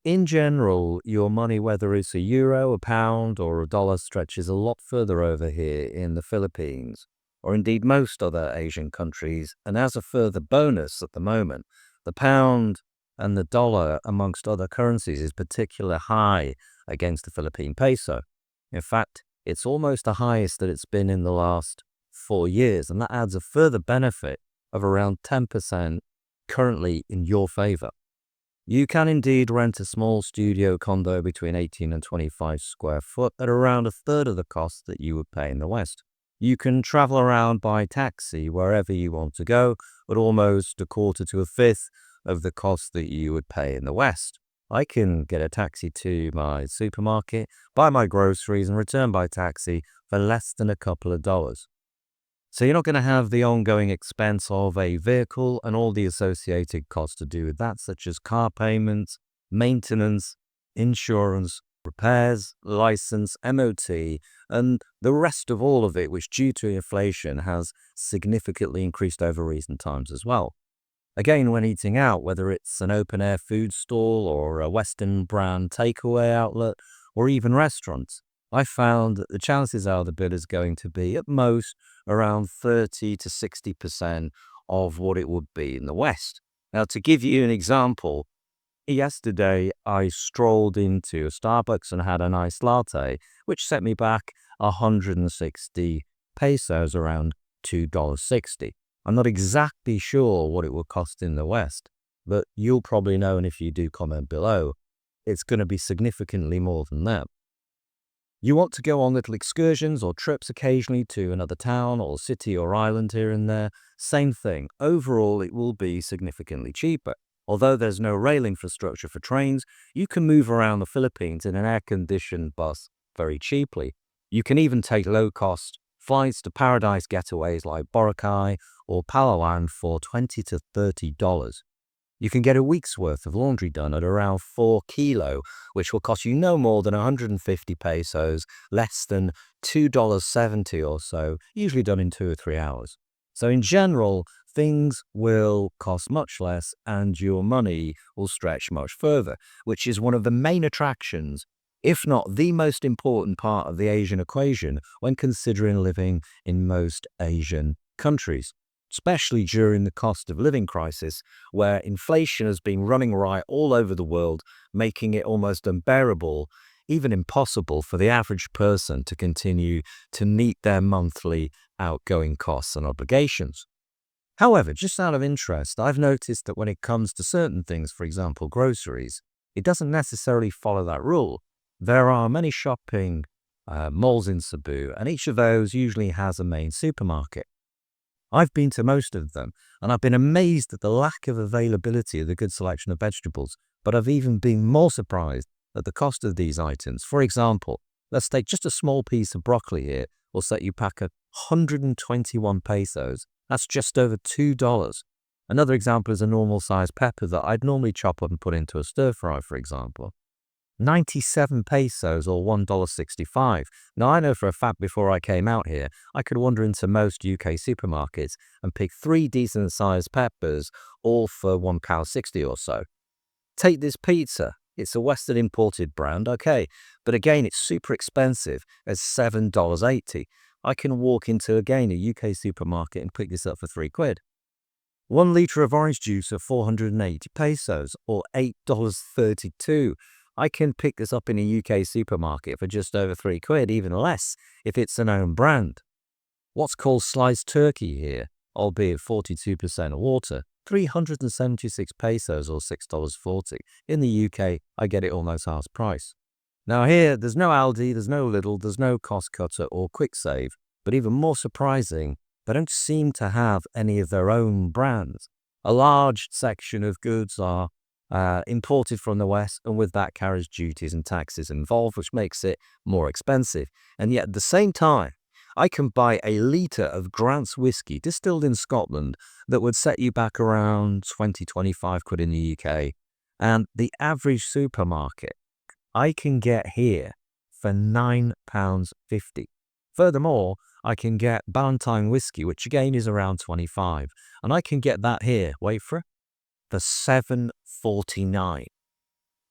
In general, your money, whether it's a euro, a pound, or a dollar, stretches a lot further over here in the Philippines, or indeed most other Asian countries. And as a further bonus at the moment, the pound and the dollar, amongst other currencies, is particularly high against the Philippine peso. In fact, it's almost the highest that it's been in the last 4 years, and that adds a further benefit of around 10% currently in your favor. You can indeed rent a small studio condo between 18 and 25 square foot at around a third of the cost that you would pay in the West. You can travel around by taxi wherever you want to go at almost a quarter to a fifth of the cost that you would pay in the West. I can get a taxi to my supermarket, buy my groceries, and return by taxi for less than a couple of dollars. So you're not going to have the ongoing expense of a vehicle and all the associated costs to do with that, such as car payments, maintenance, insurance, repairs, license, MOT, and the rest of all of it, which due to inflation has significantly increased over recent times as well. Again, when eating out, whether it's an open-air food stall or a Western brand takeaway outlet or even restaurants, I found that the chances are the bill is going to be at most around 30 to 60% of what it would be in the West. Now, to give you an example, yesterday I strolled into a Starbucks and had a nice latte, which set me back 160 pesos, around $2.60. I'm not exactly sure what it will cost in the West, but you'll probably know, and if you do, comment below. It's going to be significantly more than that. You want to go on little excursions or trips occasionally to another town or city or island here and there, same thing. Overall, it will be significantly cheaper. Although there's no rail infrastructure for trains, you can move around the Philippines in an air-conditioned bus very cheaply. You can even take low-cost flights to paradise getaways like Boracay or Palawan for $20 to $30. You can get a week's worth of laundry done at around 4 kilo, which will cost you no more than 150 pesos, less than $2.70 or so, usually done in 2 or 3 hours. So in general, things will cost much less and your money will stretch much further, which is one of the main attractions, if not the most important part of the Asian equation when considering living in most Asian countries, especially during the cost of living crisis, where inflation has been running riot all over the world, making it almost unbearable, even impossible for the average person to continue to meet their monthly outgoing costs and obligations. However, just out of interest, I've noticed that when it comes to certain things, for example, groceries, it doesn't necessarily follow that rule. There are many shopping malls in Cebu, and each of those usually has a main supermarket. I've been to most of them, and I've been amazed at the lack of availability of the good selection of vegetables, but I've even been more surprised at the cost of these items. For example, let's take just a small piece of broccoli here, will set you back at 121 pesos. That's just over $2. Another example is a normal sized pepper that I'd normally chop up and put into a stir fry, for example. 97 pesos or $1.65. Now, I know for a fact before I came out here, I could wander into most UK supermarkets and pick 3 decent sized peppers, all for £1.60 or so. Take this pizza. It's a Western imported brand, okay, but again, it's super expensive at $7.80. I can walk into, again, a UK supermarket and pick this up for £3. 1 litre of orange juice at 480 pesos or $8.32. I can pick this up in a UK supermarket for just over £3, even less if it's an own brand. What's called sliced turkey here, albeit 42% water, 376 pesos or $6.40. In the UK, I get it almost half price. Now here, there's no Aldi, there's no Lidl, there's no Cost Cutter or Quick Save, but even more surprising, they don't seem to have any of their own brands. A large section of goods are imported from the West, and with that carries duties and taxes involved, which makes it more expensive. And yet at the same time, I can buy a litre of Grant's whiskey distilled in Scotland that would set you back around 20-25 quid in the UK. And the average supermarket I can get here for £9.50. Furthermore, I can get Ballantine whiskey, which again is around 25, and I can get that here, wait for it, for $7.49.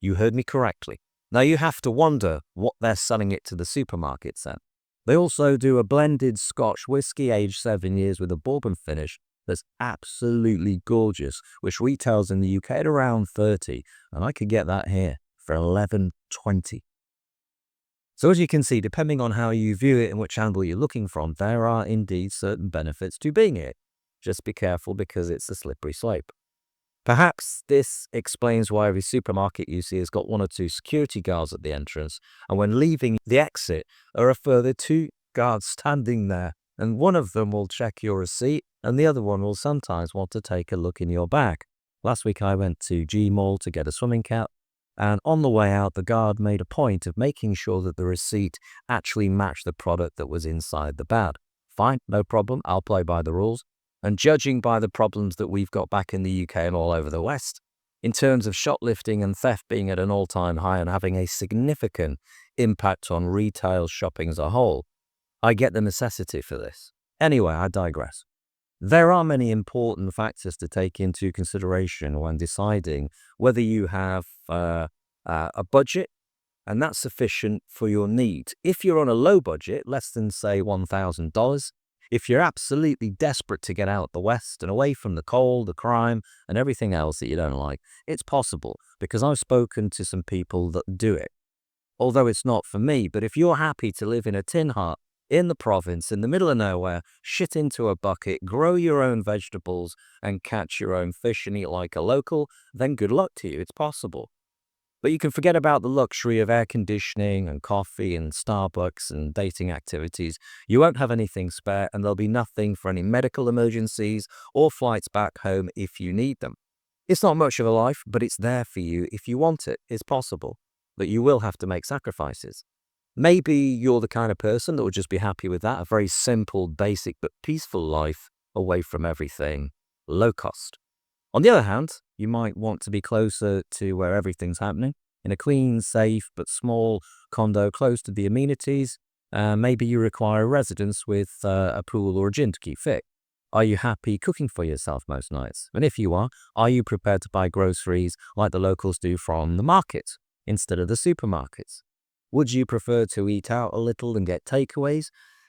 You heard me correctly. Now you have to wonder what they're selling it to the supermarkets at. They also do a blended Scotch whiskey aged 7 years with a bourbon finish that's absolutely gorgeous, which retails in the UK at around 30, and I could get that here for 11.20. So as you can see, depending on how you view it and which angle you're looking from, there are indeed certain benefits to being here. Just be careful because it's a slippery slope. Perhaps this explains why every supermarket you see has got 1 or 2 security guards at the entrance, and when leaving the exit are a further 2 guards standing there, and one of them will check your receipt and the other one will sometimes want to take a look in your bag. Last week I went to G-Mall to get a swimming cap, and on the way out the guard made a point of making sure that the receipt actually matched the product that was inside the bag. Fine, no problem, I'll play by the rules. And judging by the problems that we've got back in the UK and all over the West, in terms of shoplifting and theft being at an all-time high and having a significant impact on retail shopping as a whole, I get the necessity for this. Anyway, I digress. There are many important factors to take into consideration when deciding whether you have a budget and that's sufficient for your needs. If you're on a low budget, less than say $1,000, if you're absolutely desperate to get out the West and away from the cold, the crime, and everything else that you don't like, it's possible because I've spoken to some people that do it. Although it's not for me, but if you're happy to live in a tin hut in the province, in the middle of nowhere, shit into a bucket, grow your own vegetables, and catch your own fish and eat like a local, then good luck to you. It's possible. But you can forget about the luxury of air conditioning and coffee and Starbucks and dating activities. You won't have anything spare and there'll be nothing for any medical emergencies or flights back home if you need them. It's not much of a life, but it's there for you if you want it. It's possible, but you will have to make sacrifices. Maybe you're the kind of person that would just be happy with that, a very simple, basic, but peaceful life away from everything, low cost. On the other hand, you might want to be closer to where everything's happening, in a clean, safe, but small condo close to the amenities. Maybe you require a residence with a pool or a gym to keep fit. Are you happy cooking for yourself most nights? And if you are you prepared to buy groceries like the locals do from the market instead of the supermarkets? Would you prefer to eat out a little and get takeaways?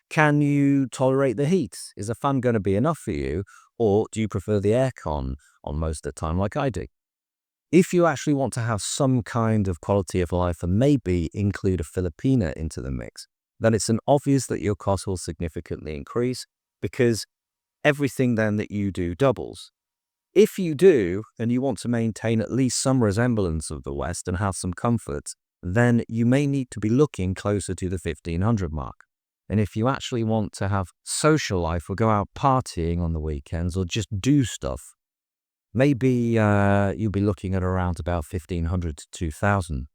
Can you tolerate the heat? Is a fan going to be enough for you? Or do you prefer the aircon on most of the time like I do? If you actually want to have some kind of quality of life and maybe include a Filipina into the mix, then it's an obvious that your cost will significantly increase because everything then that you do doubles. If you do, and you want to maintain at least some resemblance of the West and have some comfort, then you may need to be looking closer to the 1500 mark. And if you actually want to have social life or go out partying on the weekends or just do stuff, maybe you'll be looking at around about 1500 to 2000.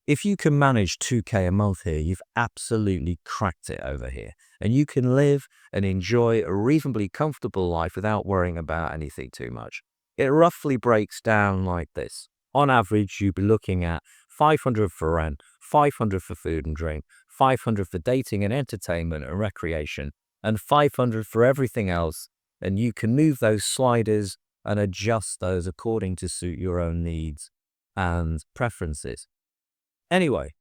If you can manage 2K a month here, you've absolutely cracked it over here. And you can live and enjoy a reasonably comfortable life without worrying about anything too much. It roughly breaks down like this. On average, you'd be looking at 500 for rent, 500 for food and drink, 500 for dating and entertainment and recreation, and 500 for everything else. And you can move those sliders and adjust those according to suit your own needs and preferences. Anyway,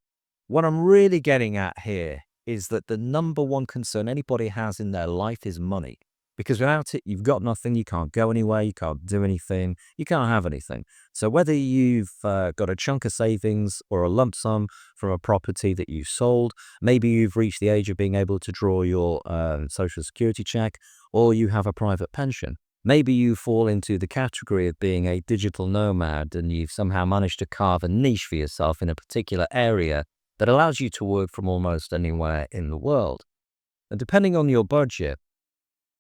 what I'm really getting at here is that the number one concern anybody has in their life is money. Because without it, you've got nothing, you can't go anywhere, you can't do anything, you can't have anything. So whether you've got a chunk of savings or a lump sum from a property that you sold, maybe you've reached the age of being able to draw your social security check, or you have a private pension. Maybe you fall into the category of being a digital nomad and you've somehow managed to carve a niche for yourself in a particular area that allows you to work from almost anywhere in the world. And depending on your budget,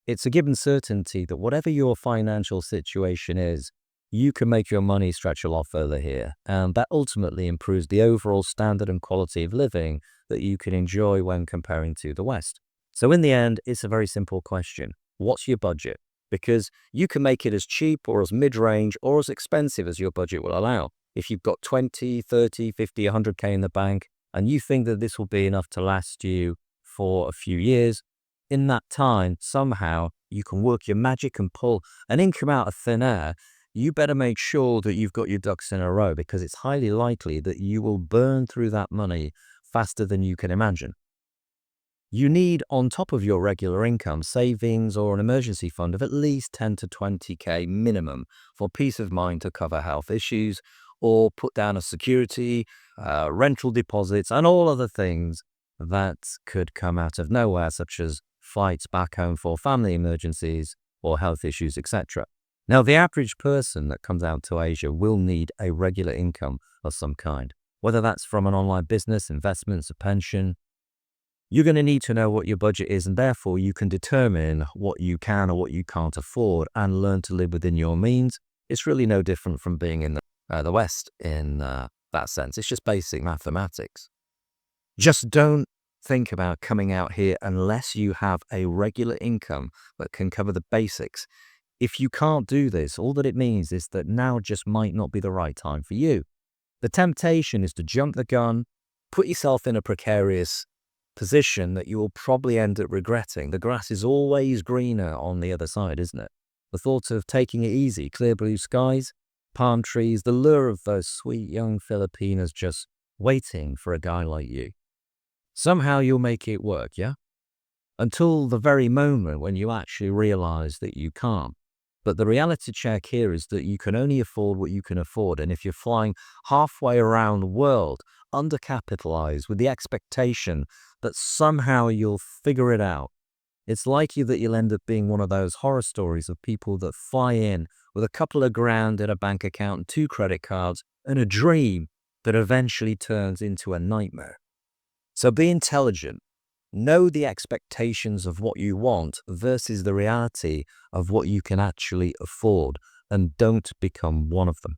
it's a given certainty that whatever your financial situation is, you can make your money stretch a lot further here. And that ultimately improves the overall standard and quality of living that you can enjoy when comparing to the West. So in the end, it's a very simple question. What's your budget? Because you can make it as cheap or as mid-range or as expensive as your budget will allow. If you've got 20, 30, 50, 100K in the bank, and you think that this will be enough to last you for a few years, in that time, somehow, you can work your magic and pull an income out of thin air. you better make sure that you've got your ducks in a row, because it's highly likely that you will burn through that money faster than you can imagine. You need, on top of your regular income, savings or an emergency fund of at least 10 to 20K minimum for peace of mind to cover health issues, or put down a security, rental deposits, and all other things that could come out of nowhere, such as flights back home for family emergencies or health issues, etc. Now, the average person that comes out to Asia will need a regular income of some kind, whether that's from an online business, investments, a pension. You're going to need to know what your budget is, and therefore you can determine what you can or what you can't afford and learn to live within your means. It's really no different from being in the West in that sense. It's just basic mathematics. Just don't think about coming out here unless you have a regular income that can cover the basics. If you can't do this, all that it means is that now just might not be the right time for you. The temptation is to jump the gun, put yourself in a precarious position that you will probably end up regretting. The grass is always greener on the other side, isn't it? The thought of taking it easy, clear blue skies, palm trees, the lure of those sweet young Filipinas just waiting for a guy like you. Somehow you'll make it work, yeah? Until the very moment when you actually realize that you can't. But the reality check here is that you can only afford what you can afford. And if you're flying halfway around the world, undercapitalized, with the expectation that somehow you'll figure it out, it's likely that you'll end up being one of those horror stories of people that fly in with a couple of grand in a bank account and 2 credit cards and a dream that eventually turns into a nightmare. So be intelligent. Know the expectations of what you want versus the reality of what you can actually afford, and don't become one of them.